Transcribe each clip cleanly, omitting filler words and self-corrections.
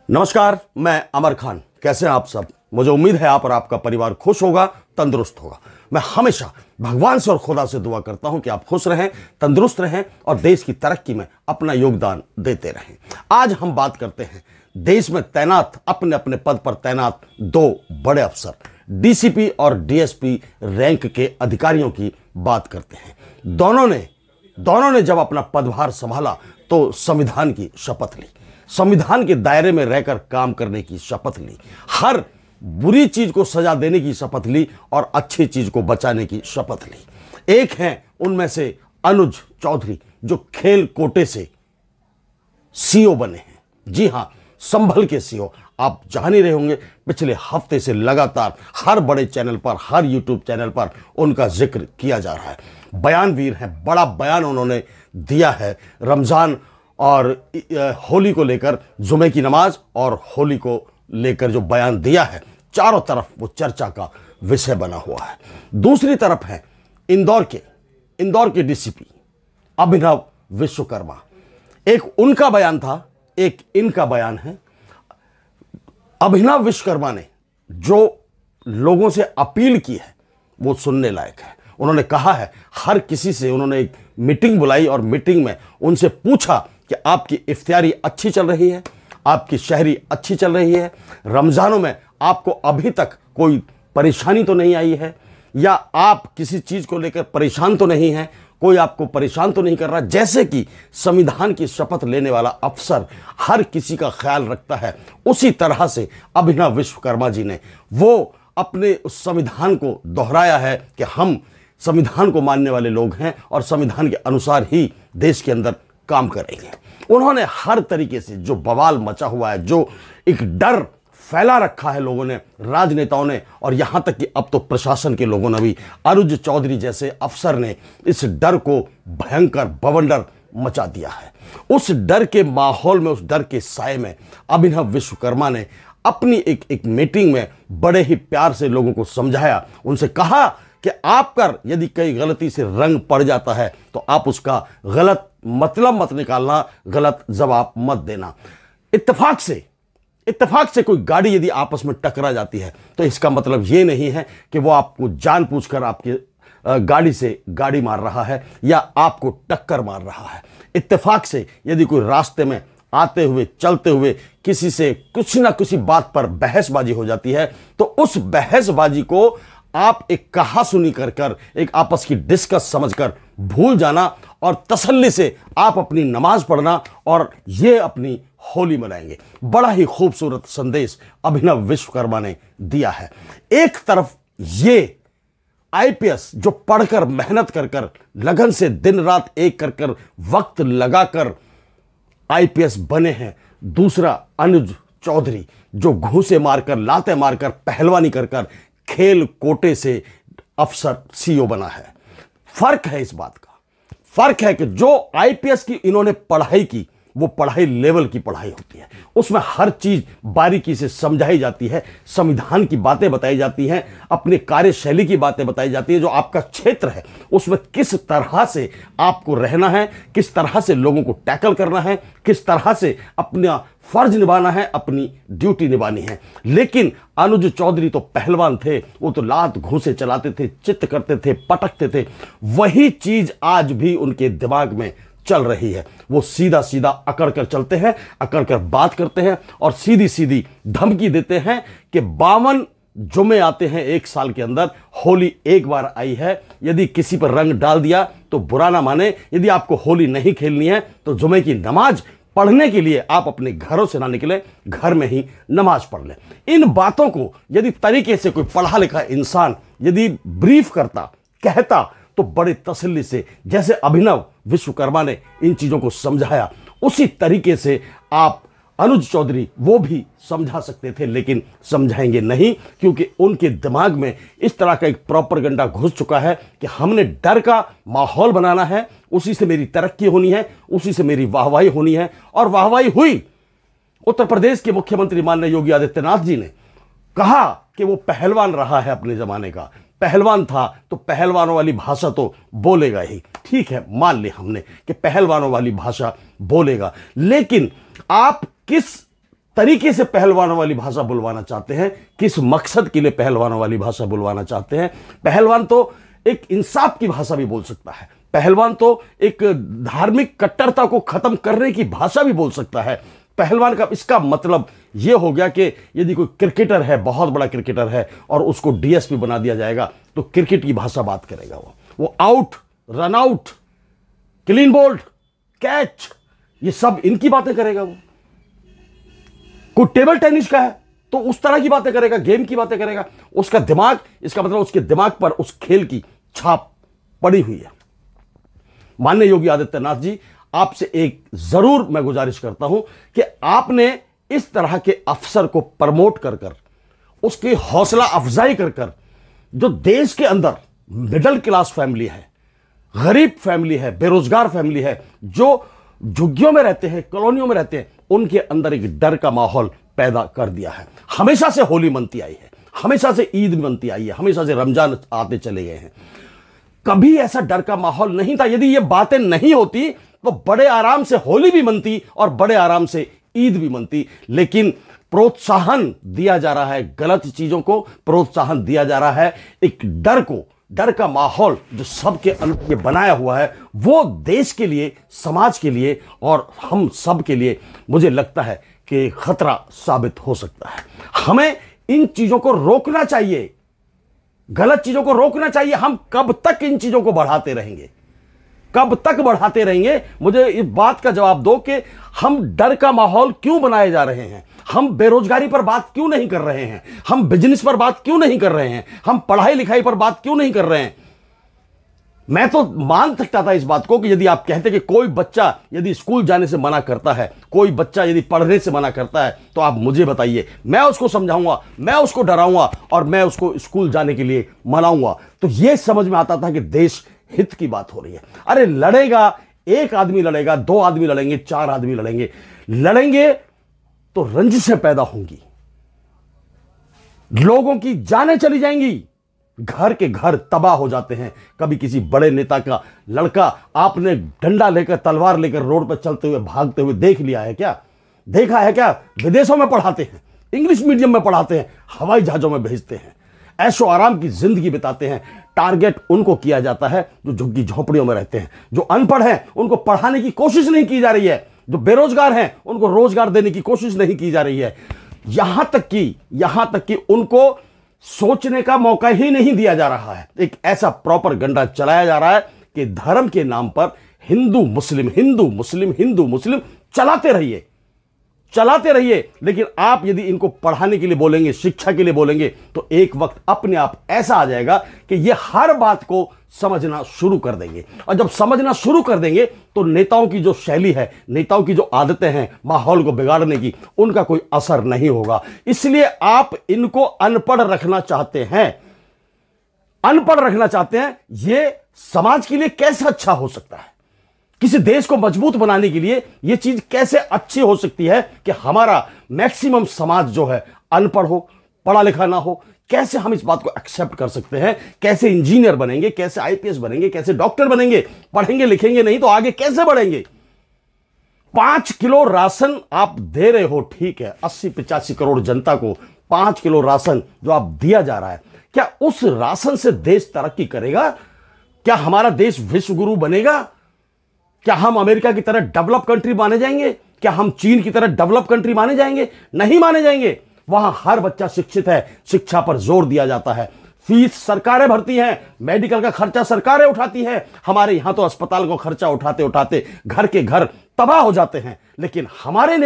नमस्कार, मैं अमर खान। कैसे हैं आप सब? मुझे उम्मीद है आप और आपका परिवार खुश होगा, तंदुरुस्त होगा। मैं हमेशा भगवान से और खुदा से दुआ करता हूं कि आप खुश रहें, तंदुरुस्त रहें और देश की तरक्की में अपना योगदान देते रहें। आज हम बात करते हैं देश में तैनात, अपने अपने पद पर तैनात दो बड़े अफसर, डीसीपी और डीएसपी रैंक के अधिकारियों की बात करते हैं। दोनों ने जब अपना पदभार संभाला तो संविधान की शपथ ली, संविधान के दायरे में रहकर काम करने की शपथ ली, हर बुरी चीज को सजा देने की शपथ ली और अच्छी चीज को बचाने की शपथ ली। एक हैं उनमें से अनुज चौधरी, जो खेल कोटे से सीओ बने हैं। जी हां, संभल के सीओ। आप जान ही रहे होंगे, पिछले हफ्ते से लगातार हर बड़े चैनल पर, हर यूट्यूब चैनल पर उनका जिक्र किया जा रहा है। बयानवीर है, बड़ा बयान उन्होंने दिया है रमजान और होली को लेकर, जुमे की नमाज और होली को लेकर जो बयान दिया है, चारों तरफ वो चर्चा का विषय बना हुआ है। दूसरी तरफ है इंदौर के डीसीपी अभिनव विश्वकर्मा। एक उनका बयान था, एक इनका बयान है। अभिनव विश्वकर्मा ने जो लोगों से अपील की है वो सुनने लायक है। उन्होंने कहा है, हर किसी से उन्होंने एक मीटिंग बुलाई और मीटिंग में उनसे पूछा कि आपकी इफ्तियारी अच्छी चल रही है, आपकी शहरी अच्छी चल रही है, रमजानों में आपको अभी तक कोई परेशानी तो नहीं आई है, या आप किसी चीज को लेकर परेशान तो नहीं है, कोई आपको परेशान तो नहीं कर रहा। जैसे कि संविधान की शपथ लेने वाला अफसर हर किसी का ख्याल रखता है, उसी तरह से अभिनव विश्वकर्मा जी ने वो अपने उस संविधान को दोहराया है कि हम संविधान को मानने वाले लोग हैं और संविधान के अनुसार ही देश के अंदर काम करेंगे। उन्होंने हर तरीके से जो बवाल मचा हुआ है, जो एक डर फैला रखा है लोगों ने, राजनेताओं ने, और यहां तक कि अब तो प्रशासन के लोगों ने भी, अनुज चौधरी जैसे अफसर ने इस डर को भयंकर बवंडर मचा दिया है। उस डर के माहौल में, उस डर के साए में अभिनव विश्वकर्मा ने अपनी एक मीटिंग में बड़े ही प्यार से लोगों को समझाया। उनसे कहा कि आपका यदि कई गलती से रंग पड़ जाता है तो आप उसका गलत मतलब मत निकालना, गलत जवाब मत देना। इत्तेफाक से कोई गाड़ी यदि आपस में टकरा जाती है तो इसका मतलब ये नहीं है कि वो आपको जानबूझकर आपके गाड़ी से गाड़ी मार रहा है या आपको टक्कर मार रहा है। इत्तेफाक से यदि कोई रास्ते में आते हुए, चलते हुए किसी से कुछ ना किसी बात पर बहसबाजी हो जाती है तो उस बहसबाजी को आप एक कहासुनी कर एक आपस की डिस्कस समझकर भूल जाना और तसल्ली से आप अपनी नमाज पढ़ना और ये अपनी होली मनाएंगे। बड़ा ही खूबसूरत संदेश अभिनव विश्वकर्मा ने दिया है। एक तरफ ये आईपीएस जो पढ़कर, मेहनत कर लगन से दिन रात एक कर वक्त लगाकर आईपीएस बने हैं। दूसरा अनुज चौधरी जो घूंसे मारकर, लाते मारकर, पहलवानी कर खेल कोटे से अफसर सीओ बना है। फर्क है, इस बात का फर्क है कि जो आईपीएस की इन्होंने पढ़ाई की वो पढ़ाई लेवल की पढ़ाई होती है, उसमें हर चीज बारीकी से समझाई जाती है, संविधान की बातें बताई जाती हैं, अपनी कार्यशैली की बातें बताई जाती है। जो आपका क्षेत्र है उसमें किस तरह से आपको रहना है, किस तरह से लोगों को टैकल करना है, किस तरह से अपना फर्ज निभाना है, अपनी ड्यूटी निभानी है। लेकिन अनुज चौधरी तो पहलवान थे, वो तो लात घूंसे चलाते थे, चित्त करते थे, पटकते थे। वही चीज आज भी उनके दिमाग में चल रही है। वो सीधा सीधा अकड़ कर चलते हैं, अकड़ कर बात करते हैं और सीधी सीधी धमकी देते हैं कि 52 जुमे आते हैं एक साल के अंदर, होली एक बार आई है, यदि किसी पर रंग डाल दिया तो बुरा ना माने, यदि आपको होली नहीं खेलनी है तो जुमे की नमाज पढ़ने के लिए आप अपने घरों से ना निकले, घर में ही नमाज पढ़ लें। इन बातों को यदि तरीके से कोई पढ़ा लिखा इंसान यदि ब्रीफ करता, कहता, तो बड़े तसल्ली से, जैसे अभिनव विश्वकर्मा ने इन चीजों को समझाया, उसी तरीके से आप अनुज चौधरी वो भी समझा सकते थे, लेकिन समझाएंगे नहीं, क्योंकि उनके दिमाग में इस तरह का एक प्रोपेगेंडा घुस चुका है कि हमने डर का माहौल बनाना है, उसी से मेरी तरक्की होनी है, उसी से मेरी वाहवाही होनी है। और वाहवाही हुई। उत्तर प्रदेश के मुख्यमंत्री माननीय योगी आदित्यनाथ जी ने कहा कि वो पहलवान रहा है, अपने जमाने का पहलवान था, तो पहलवानों वाली भाषा तो बोलेगा ही। ठीक है, मान ली हमने कि पहलवानों वाली भाषा बोलेगा, लेकिन आप किस तरीके से पहलवानों वाली भाषा बुलवाना चाहते हैं, किस मकसद के लिए पहलवानों वाली भाषा बुलवाना चाहते हैं। पहलवान तो एक इंसाफ की भाषा भी बोल सकता है, पहलवान तो एक धार्मिक कट्टरता को खत्म करने की भाषा भी बोल सकता है। पहलवान का इसका मतलब यह हो गया कि यदि कोई क्रिकेटर है, बहुत बड़ा क्रिकेटर है, और उसको डीएसपी बना दिया जाएगा तो क्रिकेट की भाषा बात करेगा। वो out, run out, clean bowled, catch, ये सब इनकी बातें करेगा। वो कोई टेबल टेनिस का है तो उस तरह की बातें करेगा, गेम की बातें करेगा। उसका दिमाग, इसका मतलब उसके दिमाग पर उस खेल की छाप पड़ी हुई है। माननीय योगी आदित्यनाथ जी, आपसे एक जरूर मैं गुजारिश करता हूं कि आपने इस तरह के अफसर को प्रमोट कर कर, उसकी हौसला अफजाई कर कर, जो देश के अंदर मिडिल क्लास फैमिली है, गरीब फैमिली है, बेरोजगार फैमिली है, जो झुग्गियों में रहते हैं, कॉलोनियों में रहते हैं, उनके अंदर एक डर का माहौल पैदा कर दिया है। हमेशा से होली मनती आई है, हमेशा से ईद मनती आई है, हमेशा से रमजान आते चले गए हैं। कभी ऐसा डर का माहौल नहीं था। यदि ये बातें नहीं होती तो बड़े आराम से होली भी मनती और बड़े आराम से ईद भी मनती। लेकिन प्रोत्साहन दिया जा रहा है गलत चीजों को, प्रोत्साहन दिया जा रहा है एक डर को, डर का माहौल जो सबके अंदर बनाया हुआ है, वो देश के लिए, समाज के लिए और हम सब के लिए मुझे लगता है कि खतरा साबित हो सकता है। हमें इन चीजों को रोकना चाहिए, गलत चीजों को रोकना चाहिए। हम कब तक इन चीजों को बढ़ाते रहेंगे, कब तक बढ़ाते रहेंगे? मुझे इस बात का जवाब दो कि हम डर का माहौल क्यों बनाए जा रहे हैं? हम बेरोजगारी पर बात क्यों नहीं कर रहे हैं? हम बिजनेस पर बात क्यों नहीं कर रहे हैं? हम पढ़ाई लिखाई पर बात क्यों नहीं कर रहे हैं? मैं तो मान सकता था इस बात को कि यदि आप कहते कि कोई बच्चा यदि स्कूल जाने से मना करता है, कोई बच्चा यदि पढ़ने से मना करता है, तो आप मुझे बताइए, मैं उसको समझाऊंगा, मैं उसको डराऊंगा और मैं उसको स्कूल जाने के लिए मनाऊंगा। तो यह समझ में आता था कि देश हित की बात हो रही है। अरे लड़ेगा, एक आदमी लड़ेगा, दो आदमी लड़ेंगे, चार आदमी लड़ेंगे, लड़ेंगे तो रंजिशें पैदा होंगी, लोगों की जानें चली जाएंगी, घर के घर तबाह हो जाते हैं। कभी किसी बड़े नेता का लड़का आपने डंडा लेकर, तलवार लेकर रोड पर चलते हुए, भागते हुए देख लिया है क्या? देखा है क्या? विदेशों में पढ़ाते हैं, इंग्लिश मीडियम में पढ़ाते हैं, हवाई जहाजों में भेजते हैं, ऐशो आराम की जिंदगी बिताते हैं। टारगेट उनको किया जाता है जो झुग्गी झोपड़ियों में रहते हैं, जो अनपढ़ हैं उनको पढ़ाने की कोशिश नहीं की जा रही है, जो बेरोजगार हैं उनको रोजगार देने की कोशिश नहीं की जा रही है। यहां तक कि उनको सोचने का मौका ही नहीं दिया जा रहा है। एक ऐसा प्रॉपर गंडा चलाया जा रहा है कि धर्म के नाम पर हिंदू मुस्लिम, हिंदू मुस्लिम, हिंदू मुस्लिम चलाते रहिए। लेकिन आप यदि इनको पढ़ाने के लिए बोलेंगे, शिक्षा के लिए बोलेंगे, तो एक वक्त अपने आप ऐसा आ जाएगा कि ये हर बात को समझना शुरू कर देंगे। और जब समझना शुरू कर देंगे तो नेताओं की जो शैली है, नेताओं की जो आदतें हैं माहौल को बिगाड़ने की, उनका कोई असर नहीं होगा। इसलिए आप इनको अनपढ़ रखना चाहते हैं, अनपढ़ रखना चाहते हैं। यह समाज के लिए कैसे अच्छा हो सकता है? किसी देश को मजबूत बनाने के लिए यह चीज कैसे अच्छी हो सकती है कि हमारा मैक्सिमम समाज जो है अनपढ़ हो, पढ़ा लिखा ना हो? कैसे हम इस बात को एक्सेप्ट कर सकते हैं? कैसे इंजीनियर बनेंगे, कैसे आईपीएस बनेंगे, कैसे डॉक्टर बनेंगे? पढ़ेंगे लिखेंगे नहीं तो आगे कैसे बढ़ेंगे? 5 किलो राशन आप दे रहे हो, ठीक है, 80-85 करोड़ जनता को 5 किलो राशन जो आप दिया जा रहा है, क्या उस राशन से देश तरक्की करेगा? क्या हमारा देश विश्व गुरु बनेगा? क्या हम अमेरिका की तरह डेवलप कंट्री माने जाएंगे? क्या हम चीन की तरह डेवलप कंट्री माने जाएंगे? नहीं माने जाएंगे। वहां हर बच्चा शिक्षित है, शिक्षा पर जोर दिया जाता है, फीस सरकारें भरती हैं, मेडिकल का खर्चा सरकारें उठाती हैं। हमारे यहां तो अस्पताल को खर्चा उठाते उठाते घर के घर तबाह हो जाते हैं। लेकिन हमारे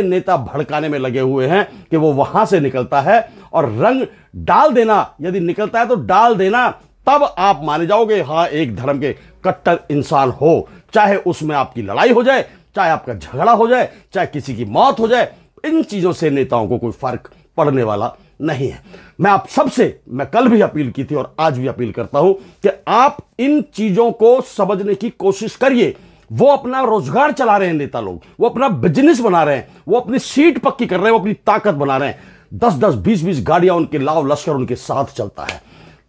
नेता भड़काने में लगे हुए हैं कि वो वहां से निकलता है और रंग डाल देना, यदि निकलता है तो डाल देना, तब आप माने जाओगे हां एक धर्म के कट्टर इंसान हो। चाहे उसमें आपकी लड़ाई हो जाए, चाहे आपका झगड़ा हो जाए, चाहे किसी की मौत हो जाए, इन चीजों से नेताओं को कोई फर्क पड़ने वाला नहीं है। मैं आप सबसे, मैं कल भी अपील की थी और आज भी अपील करता हूं कि आप इन चीजों को समझने की कोशिश करिए। वो अपना रोजगार चला रहे हैं नेता लोग, वो अपना बिजनेस बना रहे हैं, वो अपनी सीट पक्की कर रहे हैं, वो अपनी ताकत बना रहे हैं। 10-10, 20-20 गाड़ियां उनके लाव लश्कर उनके साथ चलता है,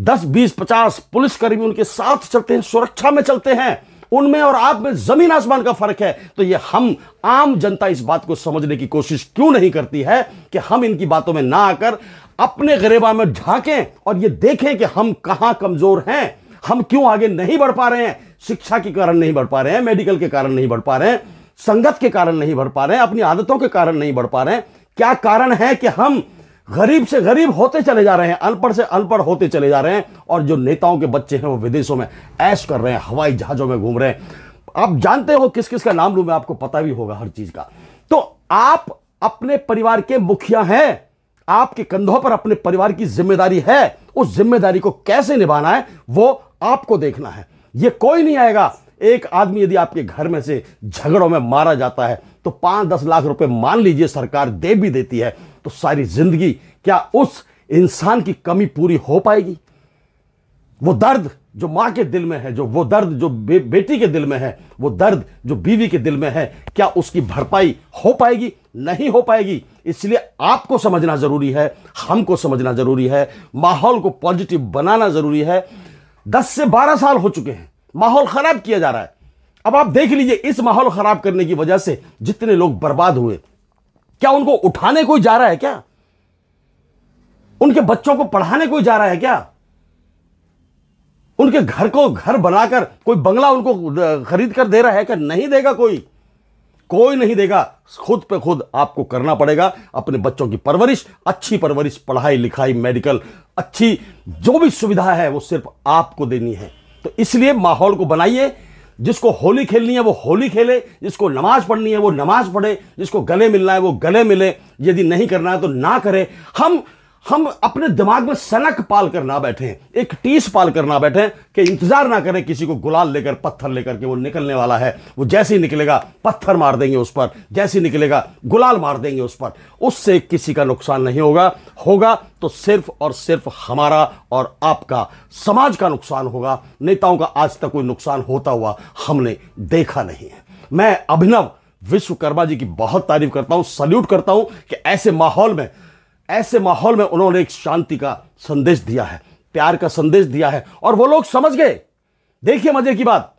10-20-50 पुलिसकर्मी उनके साथ चलते हैं, सुरक्षा में चलते हैं, उनमें और आप में जमीन आसमान का फर्क है। तो ये हम आम जनता इस बात को समझने की कोशिश क्यों नहीं करती है कि हम इनकी बातों में ना आकर अपने गिरेबान में झांकें और ये देखें कि हम कहां कमजोर हैं, हम क्यों आगे नहीं बढ़ पा रहे हैं। शिक्षा के कारण नहीं बढ़ पा रहे हैं, मेडिकल के कारण नहीं बढ़ पा रहे हैं, संगत के कारण नहीं बढ़ पा रहे हैं, अपनी आदतों के कारण नहीं बढ़ पा रहे हैं। क्या कारण है कि हम गरीब से गरीब होते चले जा रहे हैं, अनपढ़ से अनपढ़ होते चले जा रहे हैं, और जो नेताओं के बच्चे हैं वो विदेशों में ऐश कर रहे हैं, हवाई जहाजों में घूम रहे हैं। आप जानते हो किस किस का नाम लूं मैं, आपको पता भी होगा हर चीज का। तो आप अपने परिवार के मुखिया हैं, आपके कंधों पर अपने परिवार की जिम्मेदारी है। उस जिम्मेदारी को कैसे निभाना है वो आपको देखना है। ये कोई नहीं आएगा। एक आदमी यदि आपके घर में से झगड़ों में मारा जाता है तो 5-10 लाख रुपए मान लीजिए सरकार दे भी देती है, तो सारी जिंदगी क्या उस इंसान की कमी पूरी हो पाएगी? वो दर्द जो मां के दिल में है, जो वो दर्द जो बेटी के दिल में है, वो दर्द जो बीवी के दिल में है, क्या उसकी भरपाई हो पाएगी? नहीं हो पाएगी। इसलिए आपको समझना जरूरी है, हमको समझना जरूरी है, माहौल को पॉजिटिव बनाना जरूरी है। 10 से 12 साल हो चुके हैं, माहौल खराब किया जा रहा है। अब आप देख लीजिए, इस माहौल खराब करने की वजह से जितने लोग बर्बाद हुए, क्या उनको उठाने कोई जा रहा है? क्या उनके बच्चों को पढ़ाने कोई जा रहा है? क्या उनके घर को घर बनाकर कोई बंगला उनको खरीद कर दे रहा है? क्या नहीं देगा कोई नहीं देगा। खुद पे खुद आपको करना पड़ेगा। अपने बच्चों की परवरिश, अच्छी परवरिश, पढ़ाई लिखाई, मेडिकल, अच्छी जो भी सुविधा है वो सिर्फ आपको देनी है। तो इसलिए माहौल को बनाइए। जिसको होली खेलनी है वो होली खेले, जिसको नमाज पढ़नी है वो नमाज पढ़े, जिसको गले मिलना है वो गले मिले, यदि नहीं करना है तो ना करे। हम अपने दिमाग में सनक पाल कर ना बैठे, एक टीस पाल कर ना बैठे कि इंतजार ना करें किसी को गुलाल लेकर, पत्थर लेकर के वो निकलने वाला है। वो जैसे ही निकलेगा पत्थर मार देंगे उस पर, जैसे ही निकलेगा गुलाल मार देंगे उस पर। उससे किसी का नुकसान नहीं होगा तो सिर्फ और सिर्फ हमारा और आपका, समाज का नुकसान होगा। नेताओं का आज तक कोई नुकसान होता हुआ हमने देखा नहीं है। मैं अभिनव विश्वकर्मा जी की बहुत तारीफ करता हूं, सल्यूट करता हूं कि ऐसे माहौल में उन्होंने एक शांति का संदेश दिया है, प्यार का संदेश दिया है, और वो लोग समझ गए। देखिए मजे की बात,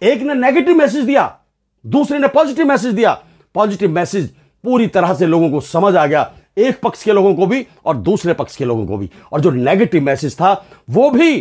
एक ने नेगेटिव मैसेज दिया, दूसरे ने पॉजिटिव मैसेज दिया। पॉजिटिव मैसेज पूरी तरह से लोगों को समझ आ गया, एक पक्ष के लोगों को भी और दूसरे पक्ष के लोगों को भी। और जो नेगेटिव मैसेज था वो भी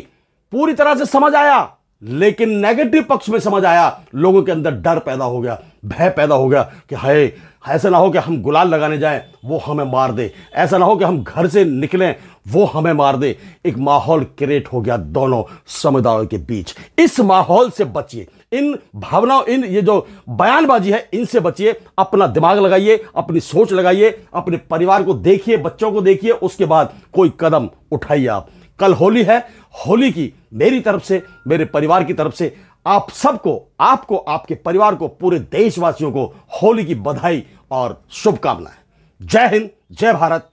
पूरी तरह से समझ आया, लेकिन नेगेटिव पक्ष में समझ आया। लोगों के अंदर डर पैदा हो गया, भय पैदा हो गया कि हाय, ऐसा ना हो कि हम गुलाल लगाने जाएं वो हमें मार दे, ऐसा ना हो कि हम घर से निकलें वो हमें मार दे। एक माहौल क्रिएट हो गया दोनों समुदायों के बीच। इस माहौल से बचिए, इन भावनाओं, इन ये जो बयानबाजी है इनसे बचिए। अपना दिमाग लगाइए, अपनी सोच लगाइए, अपने परिवार को देखिए, बच्चों को देखिए, उसके बाद कोई कदम उठाइए। आप कल होली है, होली की मेरी तरफ से, मेरे परिवार की तरफ से आप सबको, आपको, आपके परिवार को, पूरे देशवासियों को होली की बधाई और शुभकामनाएं। जय हिंद, जय भारत,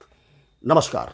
नमस्कार।